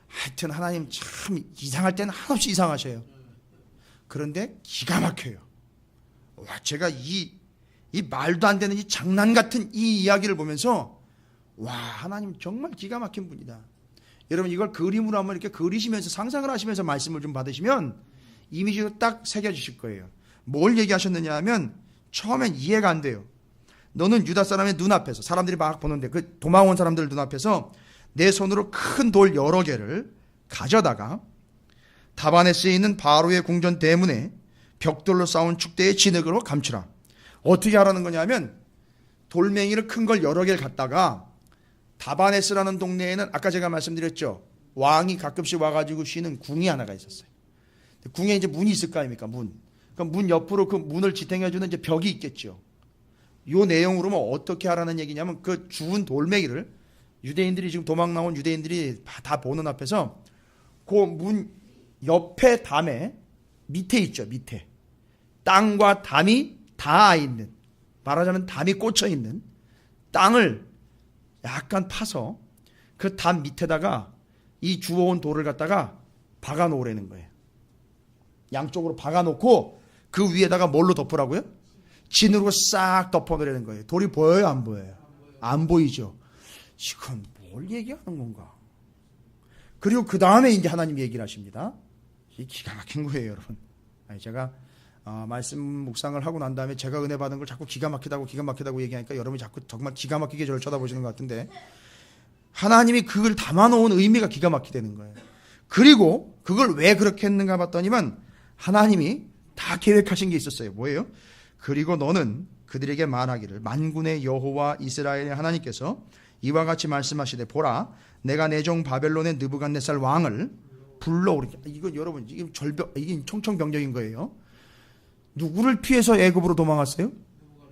하여튼 하나님 참 이상할 때는 한없이 이상하셔요. 그런데 기가 막혀요. 와, 제가 이 말도 안 되는 이 장난 같은 이 이야기를 보면서 와, 하나님 정말 기가 막힌 분이다. 여러분 이걸 그림으로 한번 이렇게 그리시면서 상상을 하시면서 말씀을 좀 받으시면 이미지로 딱 새겨지실 거예요. 뭘 얘기하셨느냐 하면 처음엔 이해가 안 돼요. 너는 유다 사람의 눈앞에서 사람들이 막 보는데 그 도망온 사람들 눈앞에서 내 손으로 큰 돌 여러 개를 가져다가 다바네스에 있는 바로의 궁전 대문에 벽돌로 쌓은 축대의 진흙으로 감추라. 어떻게 하라는 거냐면 돌멩이를 큰 걸 여러 개를 갖다가 다바네스라는 동네에는 아까 제가 말씀드렸죠. 왕이 가끔씩 와가지고 쉬는 궁이 하나가 있었어요. 궁에 이제 문이 있을 거 아닙니까? 문. 그럼 문 옆으로 그 문을 지탱해주는 이제 벽이 있겠죠. 요 내용으로는 어떻게 하라는 얘기냐면 그 주운 돌멩이를 유대인들이 지금 도망 나온 유대인들이 다 보는 앞에서 그 문 옆에 담에 밑에 있죠. 밑에 땅과 담이 닿아 있는, 말하자면 담이 꽂혀 있는 땅을 약간 파서 그 담 밑에다가 이 주워온 돌을 갖다가 박아 놓으라는 거예요. 양쪽으로 박아 놓고 그 위에다가 뭘로 덮으라고요? 진으로 싹 덮어 놓으라는 거예요. 돌이 보여요, 안 보여요? 안 보이죠. 이건 뭘 얘기하는 건가? 그리고 그 다음에 이제 하나님 얘기를 하십니다. 이게 기가 막힌 거예요, 여러분. 아니, 제가 말씀 묵상을 하고 난 다음에 제가 은혜 받은 걸 자꾸 기가 막히다고 얘기하니까 여러분이 자꾸 정말 기가 막히게 저를 쳐다보시는 것 같은데, 하나님이 그걸 담아놓은 의미가 기가 막히다는 거예요. 그리고 그걸 왜 그렇게 했는가 봤더니만 하나님이 다 계획하신 게 있었어요. 뭐예요? 그리고 너는 그들에게 말하기를 만군의 여호와 이스라엘의 하나님께서 이와 같이 말씀하시되 보라 내가 내 종 바벨론의 느부갓네살 왕을 불러오리. 이건 여러분 이게 청청병력인 거예요. 누구를 피해서 애굽으로 도망갔어요?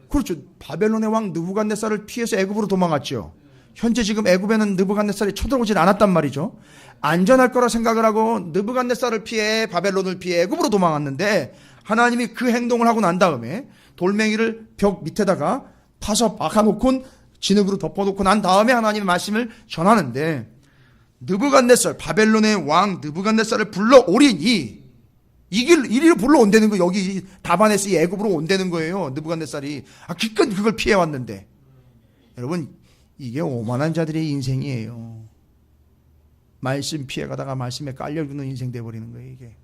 그렇죠. 바벨론의 왕 느부갓네살을 피해서 애굽으로 도망갔죠. 현재 지금 애굽에는 느부갓네살이 쳐들어오진 않았단 말이죠. 안전할 거라 생각을 하고 느부갓네살을 피해 바벨론을 피해 애굽으로 도망갔는데 하나님이 그 행동을 하고 난 다음에 돌멩이를 벽 밑에다가 파서 박아놓고 진흙으로 덮어놓고 난 다음에 하나님의 말씀을 전하는데 느부갓네살 바벨론의 왕 느부갓네살을 불러오리니 이리로 불러온다는 거. 여기 다바네스 애굽으로 온다는 거예요. 느부갓네살이 기껏 그걸 피해왔는데 여러분 이게 오만한 자들의 인생이에요. 말씀 피해가다가 말씀에 깔려주는 인생 돼버리는 거예요. 이게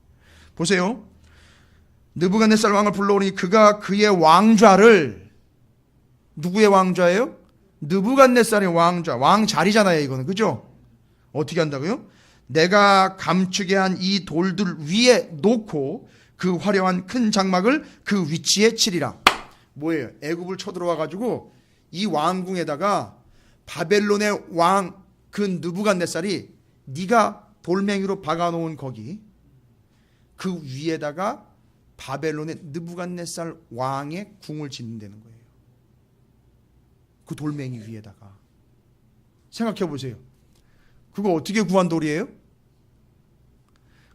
보세요. 느부갓네살 왕을 불러오니 그가 그의 왕좌를, 누구의 왕좌예요? 느부갓네살의 왕좌, 왕 자리잖아요. 이거는 그죠? 어떻게 한다고요? 내가 감추게 한 이 돌들 위에 놓고 그 화려한 큰 장막을 그 위치에 치리라. 뭐예요? 애굽을 쳐들어와 가지고 이 왕궁에다가 바벨론의 왕 그 느부갓네살이 네가 돌멩이로 박아놓은 거기 그 위에다가 바벨론의 느부갓네살 왕의 궁을 짓는다는 거예요. 그 돌멩이 위에다가. 생각해 보세요. 그거 어떻게 구한 돌이에요?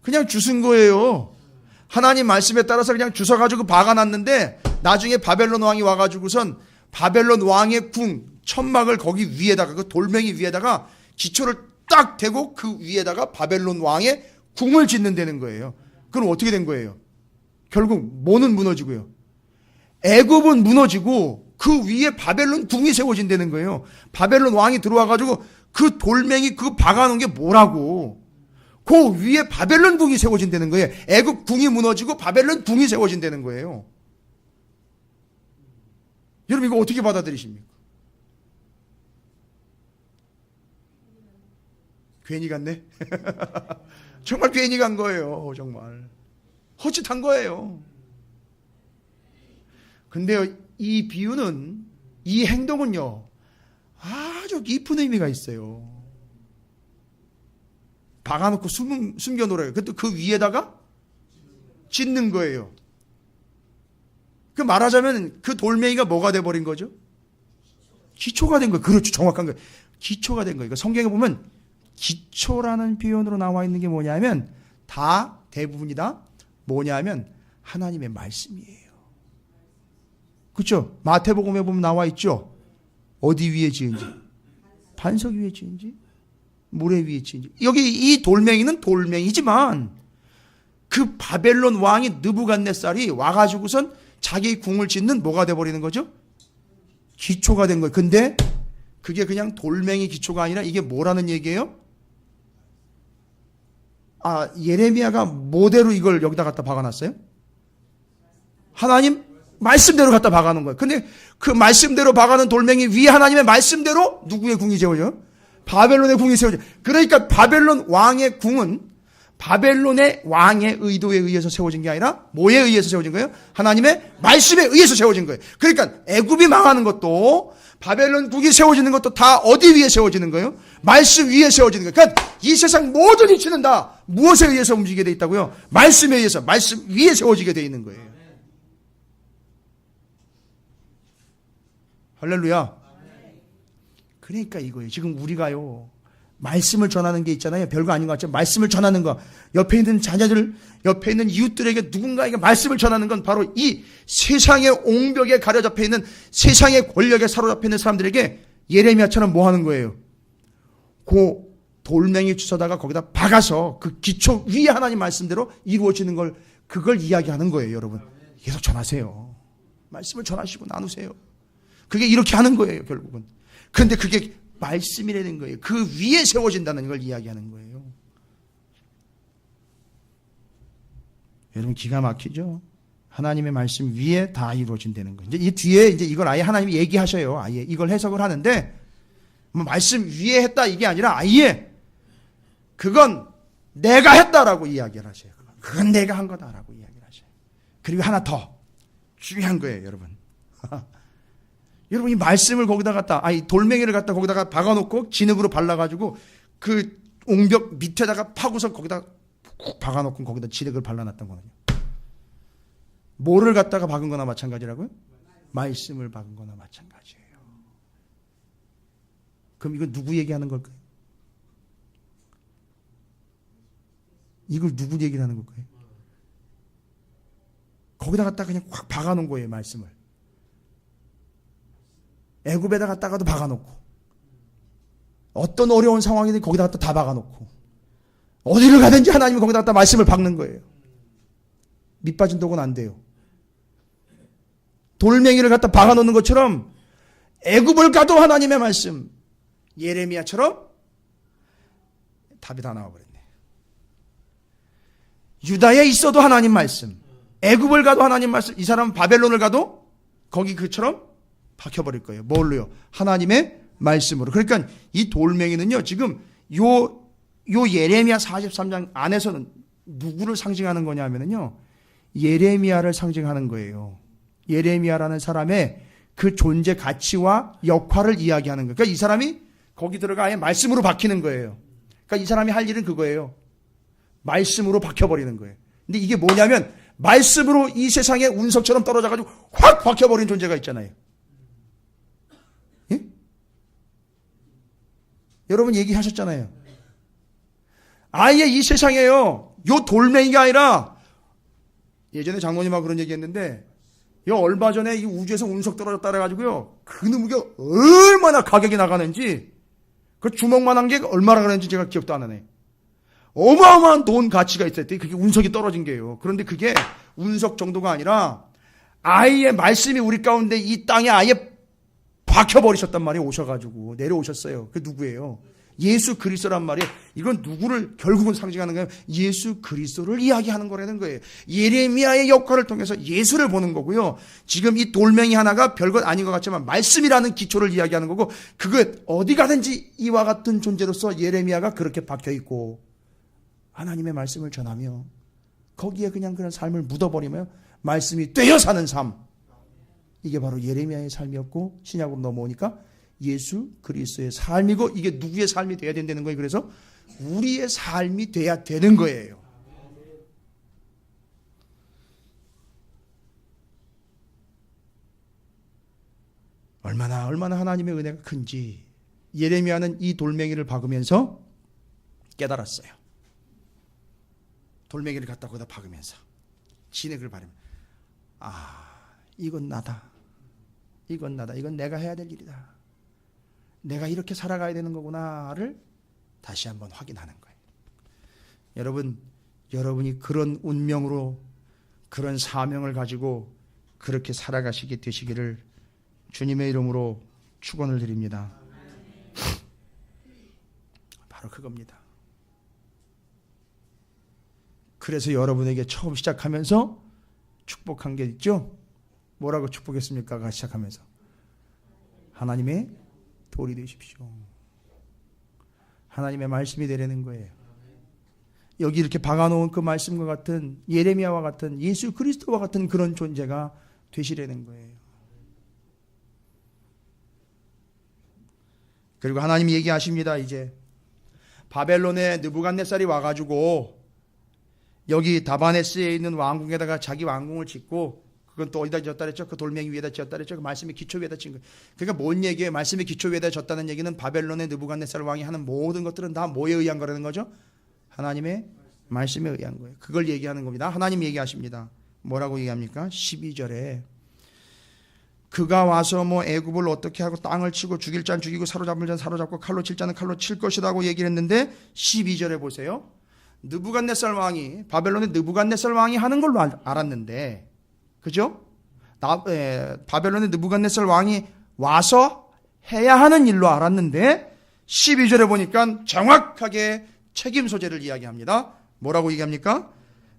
그냥 주신 거예요. 하나님 말씀에 따라서 그냥 주워가지고 박아놨는데 나중에 바벨론 왕이 와가지고선 바벨론 왕의 궁 천막을 거기 위에다가 그 돌멩이 위에다가 기초를 딱 대고 그 위에다가 바벨론 왕의 궁을 짓는다는 거예요. 그럼 어떻게 된 거예요? 결국 뭐는 무너지고요. 애굽은 무너지고 그 위에 바벨론 궁이 세워진다는 거예요. 바벨론 왕이 들어와가지고 그 돌멩이 그 박아놓은 게 뭐라고. 그 위에 바벨론 궁이 세워진다는 거예요. 애굽 궁이 무너지고 바벨론 궁이 세워진다는 거예요. 여러분 이거 어떻게 받아들이십니까? 괜히 갔네? 정말 괜히 간 거예요. 정말 헛짓한 거예요. 근데요 이 비유는, 이 행동은요 아주 깊은 의미가 있어요. 박아놓고 숨겨놓으래요. 그것도 그 위에다가 짓는 거예요. 그 말하자면 그 돌멩이가 뭐가 돼버린 거죠? 기초가 된 거예요. 그렇죠. 정확한 거예요. 기초가 된 거예요. 성경에 보면 기초라는 표현으로 나와 있는 게 뭐냐면 다 대부분이다 뭐냐면 하나님의 말씀이에요. 그렇죠? 마태복음에 보면 나와 있죠. 어디 위에 지은지? 반석 위에 지은지? 모래 위에 지은지? 여기 이 돌멩이는 돌멩이지만 그 바벨론 왕이 느부갓네살이 와가지고선 자기 궁을 짓는 뭐가 돼버리는 거죠? 기초가 된 거예요. 근데 그게 그냥 돌멩이 기초가 아니라 이게 뭐라는 얘기예요? 예레미야가 뭐대로 이걸 여기다 갖다 박아놨어요? 하나님 말씀대로 갖다 박아놓은 거예요. 근데 그 말씀대로 박아놓은 돌멩이 위에 하나님의 말씀대로 누구의 궁이 세워져요? 바벨론의 궁이 세워져요. 그러니까 바벨론 왕의 궁은 바벨론의 왕의 의도에 의해서 세워진 게 아니라 뭐에 의해서 세워진 거예요? 하나님의 말씀에 의해서 세워진 거예요. 그러니까 애굽이 망하는 것도 바벨론 국이 세워지는 것도 다 어디 위에 세워지는 거예요? 말씀 위에 세워지는 거예요. 그러니까 이 세상 모든 이치는 다 무엇에 의해서 움직이게 돼 있다고요? 말씀에 의해서, 말씀 위에 세워지게 돼 있는 거예요. 할렐루야. 그러니까 이거예요. 지금 우리가요, 말씀을 전하는 게 있잖아요. 별거 아닌 것 같지만 말씀을 전하는 거. 옆에 있는 자녀들, 옆에 있는 이웃들에게 누군가에게 말씀을 전하는 건 바로 이 세상의 옹벽에 가려잡혀 있는 세상의 권력에 사로잡혀 있는 사람들에게 예레미야처럼 뭐 하는 거예요? 그 돌멩이 주워다가 거기다 박아서 그 기초 위에 하나님 말씀대로 이루어지는 걸, 그걸 이야기하는 거예요, 여러분. 계속 전하세요. 말씀을 전하시고 나누세요. 그게 이렇게 하는 거예요, 결국은. 근데 그게 말씀이라는 거예요. 그 위에 세워진다는 걸 이야기하는 거예요. 여러분 기가 막히죠? 하나님의 말씀 위에 다 이루어진다는 거예요. 이제 이 뒤에 이제 이걸 아예 하나님이 얘기하셔요. 아예 이걸 해석을 하는데, 뭐 말씀 위에 했다 이게 아니라 아예 그건 내가 했다라고 이야기를 하셔요. 그건 내가 한 거다라고 이야기를 하셔요. 그리고 하나 더 중요한 거예요, 여러분. 여러분 이 말씀을 거기다 갖다, 이 돌멩이를 갖다 거기다가 박아놓고 진흙으로 발라가지고 그 옹벽 밑에다가 파고서 거기다 쿡 박아놓고 거기다 진흙을 발라놨던 거거든요. 뭐를 갖다가 박은 거나 마찬가지라고요? 말씀을 박은 거나 마찬가지예요. 그럼 이거 누구 얘기하는 걸까요? 이걸 누구 얘기를 하는 걸까요? 거기다 갖다 그냥 확 박아놓은 거예요, 말씀을. 애굽에다 갖다가도 박아놓고, 어떤 어려운 상황이든 거기다 갖다 다 박아놓고, 어디를 가든지 하나님은 거기다 갖다 말씀을 박는 거예요. 밑 빠진 독은 안 돼요. 돌멩이를 갖다 박아놓는 것처럼 애굽을 가도 하나님의 말씀, 예레미야처럼 답이 다 나와버렸네. 유다에 있어도 하나님 말씀, 애굽을 가도 하나님 말씀, 이 사람은 바벨론을 가도 거기 그처럼 박혀버릴 거예요. 뭘로요? 하나님의 말씀으로. 그러니까 이 돌멩이는요, 지금 요 예레미야 43장 안에서는 누구를 상징하는 거냐 하면은요, 예레미야를 상징하는 거예요. 예레미야라는 사람의 그 존재 가치와 역할을 이야기하는 거예요. 그러니까 이 사람이 거기 들어가 아예 말씀으로 박히는 거예요. 그러니까 이 사람이 할 일은 그거예요. 말씀으로 박혀버리는 거예요. 근데 이게 뭐냐면 말씀으로 이 세상에 운석처럼 떨어져가지고 확 박혀버린 존재가 있잖아요. 예? 여러분 얘기하셨잖아요. 아예 이 세상에요, 요 돌멩이가 아니라, 예전에 장로님하고 그런 얘기 했는데, 요 얼마 전에 이 우주에서 운석 떨어졌다 그래가지고요, 그 놈이 얼마나 가격이 나가는지, 그 주먹만한 게 얼마나 그랬는지 제가 기억도 안 나네. 어마어마한 돈 가치가 있어야 돼. 그게 운석이 떨어진 게요. 그런데 그게 운석 정도가 아니라 아예 말씀이 우리 가운데 이 땅에 아예 박혀버리셨단 말이에요. 오셔가지고 내려오셨어요. 그게 누구예요? 예수 그리스도란 말이에요. 이건 누구를 결국은 상징하는 거예요? 예수 그리스도를 이야기하는 거라는 거예요. 예레미야의 역할을 통해서 예수를 보는 거고요. 지금 이 돌멩이 하나가 별것 아닌 것 같지만 말씀이라는 기초를 이야기하는 거고, 그거 어디 가든지 이와 같은 존재로서 예레미야가 그렇게 박혀 있고, 하나님의 말씀을 전하며 거기에 그냥 그런 삶을 묻어버리며 말씀이 떼어 사는 삶, 이게 바로 예레미야의 삶이었고, 신약으로 넘어오니까 예수 그리스도의 삶이고 이게 누구의 삶이 돼야 된다는 거예요. 그래서 우리의 삶이 돼야 되는 거예요. 얼마나 하나님의 은혜가 큰지 예레미야는 이 돌멩이를 박으면서 깨달았어요. 돌멩이를 갖다 거기다 박으면서 진액을 바르면 이건 나다. 이건 내가 해야 될 일이다. 내가 이렇게 살아가야 되는 거구나를 다시 한번 확인하는 거예요. 여러분, 여러분이 그런 운명으로 그런 사명을 가지고 그렇게 살아가시게 되시기를 주님의 이름으로 축원을 드립니다. 바로 그겁니다. 그래서 여러분에게 처음 시작하면서 축복한 게 있죠? 뭐라고 축복했습니까? 시작하면서 하나님의 돌이 되십시오. 하나님의 말씀이 되려는 거예요. 여기 이렇게 박아놓은 그 말씀과 같은 예레미야와 같은 예수 그리스도와 같은 그런 존재가 되시려는 거예요. 그리고 하나님이 얘기하십니다. 이제 바벨론에 느부갓네살이 와가지고 여기 다바네스에 있는 왕궁에다가 자기 왕궁을 짓고 그건 또 어디다 지었다 그랬죠? 그 돌멩이 위에다 지었다 그랬죠? 그 말씀의 기초 위에다 진 거예요. 그러니까 뭔 얘기예요? 말씀의 기초 위에다 졌다는 얘기는 바벨론의 느부갓네살 왕이 하는 모든 것들은 다 뭐에 의한 거라는 거죠? 하나님의 말씀에 의한 거예요. 그걸 얘기하는 겁니다. 하나님 얘기하십니다. 뭐라고 얘기합니까? 12절에 그가 와서 뭐 애굽을 어떻게 하고 땅을 치고 죽일 자는 죽이고 사로잡을 자는 사로잡고 칼로 칠 자는 칼로 칠 것이라고 얘기를 했는데 12절에 보세요. 느부갓네살 왕이 바벨론의 느부갓네살 왕이 하는 걸로 알았는데 그죠? 바벨론의 느부갓네살 왕이 와서 해야 하는 일로 알았는데 12절에 보니까 정확하게 책임 소재를 이야기합니다. 뭐라고 얘기합니까?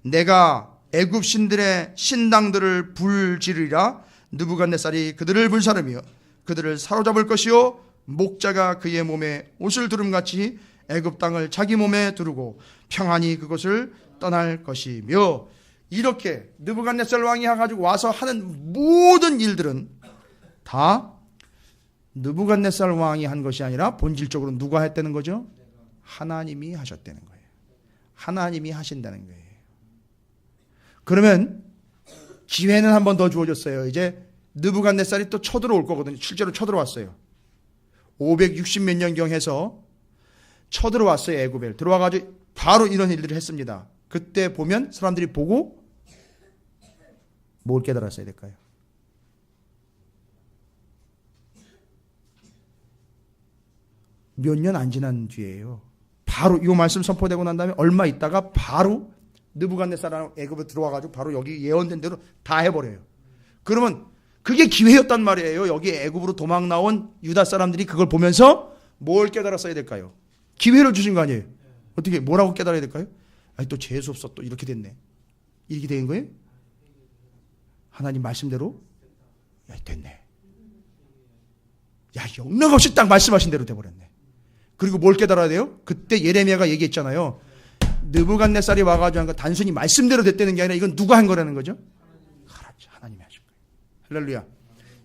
내가 애굽 신들의 신당들을 불지르리라. 느부갓네살이 그들을 불사르며 그들을 사로잡을 것이요 목자가 그의 몸에 옷을 두름같이 애굽 땅을 자기 몸에 두르고 평안히 그것을 떠날 것이며 이렇게 느부갓네살 왕이 가지고 와서 하는 모든 일들은 다 느부갓네살 왕이 한 것이 아니라 본질적으로 누가 했다는 거죠? 하나님이 하셨다는 거예요. 하나님이 하신다는 거예요. 그러면 기회는 한 번 더 주어졌어요. 이제 느부갓네살이 또 쳐들어올 거거든요. 실제로 쳐들어왔어요. 560몇 년경 해서 쳐들어왔어요. 애굽에 들어와가지고 바로 이런 일들을 했습니다. 그때 보면 사람들이 보고 뭘 깨달았어야 될까요? 몇 년 안 지난 뒤에요. 바로 이 말씀 선포되고 난 다음에 얼마 있다가 바로 느부갓네살은 애굽에 들어와가지고 바로 여기 예언된 대로 다 해버려요. 그러면 그게 기회였단 말이에요. 여기 애굽으로 도망 나온 유다 사람들이 그걸 보면서 뭘 깨달았어야 될까요? 기회를 주신 거 아니에요. 어떻게 뭐라고 깨달아야 될까요? 아니 또 재수 없어 또 이렇게 됐네. 이렇게 된 거예요? 하나님 말씀대로 야 됐네. 야 영락없이 딱 말씀하신 대로 돼버렸네. 그리고 뭘 깨달아야 돼요? 그때 예레미야가 얘기했잖아요. 느부갓네살이 와가지고 한 거 단순히 말씀대로 됐다는 게 아니라 이건 누가 한 거라는 거죠? 하나님이 하신 거예요. 할렐루야.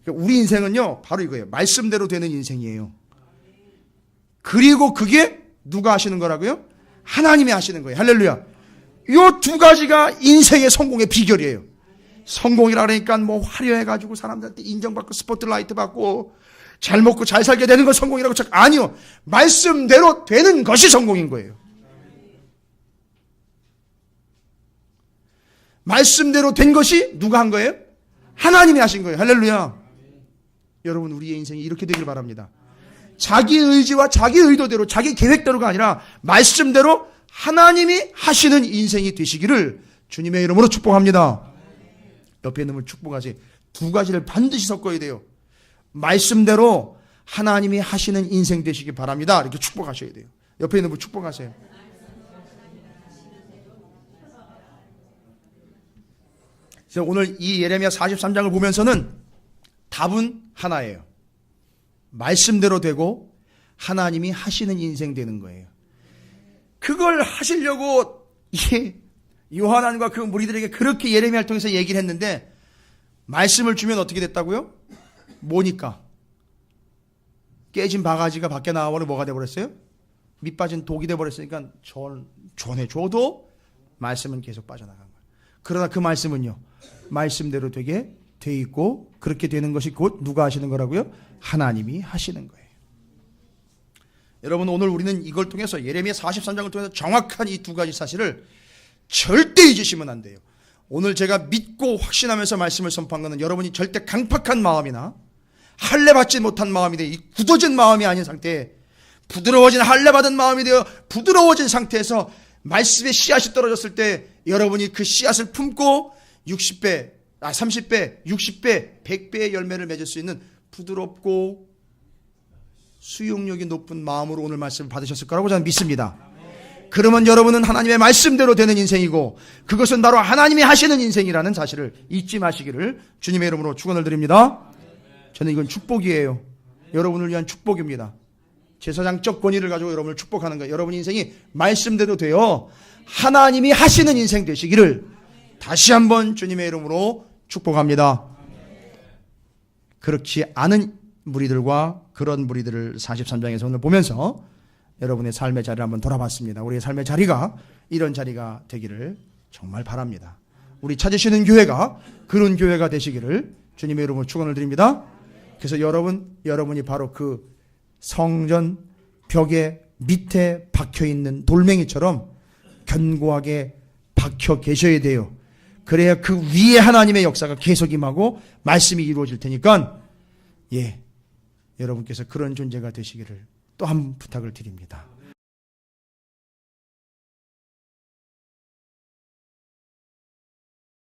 그러니까 우리 인생은요 바로 이거예요. 말씀대로 되는 인생이에요. 그리고 그게 누가 하시는 거라고요? 하나님이 하시는 거예요. 할렐루야. 이 두 가지가 인생의 성공의 비결이에요. 성공이라 그러니까 뭐 화려해가지고 사람들한테 인정받고 스포트라이트 받고 잘 먹고 잘 살게 되는 건 성공이라고 아니요. 말씀대로 되는 것이 성공인 거예요. 말씀대로 된 것이 누가 한 거예요? 하나님이 하신 거예요. 할렐루야. 여러분 우리의 인생이 이렇게 되길 바랍니다. 자기 의지와 자기 의도대로 자기 계획대로가 아니라 말씀대로 하나님이 하시는 인생이 되시기를 주님의 이름으로 축복합니다. 옆에 있는 분 축복하세요. 두 가지를 반드시 섞어야 돼요. 말씀대로 하나님이 하시는 인생 되시기 바랍니다. 이렇게 축복하셔야 돼요. 옆에 있는 분 축복하세요. 그래서 오늘 이 예레미야 43장을 보면서는 답은 하나예요. 말씀대로 되고 하나님이 하시는 인생 되는 거예요. 그걸 하시려고 요한안과 그 무리들에게 그렇게 예레미야를 통해서 얘기를 했는데 말씀을 주면 어떻게 됐다고요? 뭐니까? 깨진 바가지가 밖에 나와버리면 뭐가 돼버렸어요? 밑 빠진 독이 돼버렸으니까 전해줘도 말씀은 계속 빠져나간 거예요. 그러나 그 말씀은요, 말씀대로 되게 돼 있고 그렇게 되는 것이 곧 누가 하시는 거라고요? 하나님이 하시는 거예요. 여러분, 오늘 우리는 이걸 통해서 예레미야 43장을 통해서 정확한 이 두 가지 사실을 절대 잊으시면 안 돼요. 오늘 제가 믿고 확신하면서 말씀을 선포한 것은 여러분이 절대 강팍한 마음이나 할례받지 못한 마음이 되어 이 굳어진 마음이 아닌 상태에 부드러워진 할례받은 마음이 되어 부드러워진 상태에서 말씀의 씨앗이 떨어졌을 때 여러분이 그 씨앗을 품고 30배, 60배, 100배의 열매를 맺을 수 있는 부드럽고 수용력이 높은 마음으로 오늘 말씀을 받으셨을 거라고 저는 믿습니다. 그러면 여러분은 하나님의 말씀대로 되는 인생이고 그것은 바로 하나님이 하시는 인생이라는 사실을 잊지 마시기를 주님의 이름으로 축원을 드립니다. 저는 이건 축복이에요. 여러분을 위한 축복입니다. 제사장적 권위를 가지고 여러분을 축복하는 거예요. 여러분 인생이 말씀대로 되어 하나님이 하시는 인생 되시기를 다시 한번 주님의 이름으로 축복합니다. 그렇지 않은 무리들과 그런 무리들을 43장에서 오늘 보면서 여러분의 삶의 자리를 한번 돌아봤습니다. 우리의 삶의 자리가 이런 자리가 되기를 정말 바랍니다. 우리 찾으시는 교회가 그런 교회가 되시기를 주님의 이름으로 축원을 드립니다. 그래서 여러분이 바로 그 성전 벽에 밑에 박혀있는 돌멩이처럼 견고하게 박혀 계셔야 돼요. 그래야 그 위에 하나님의 역사가 계속 임하고 말씀이 이루어질 테니까 여러분께서 그런 존재가 되시기를 또 한 부탁을 드립니다.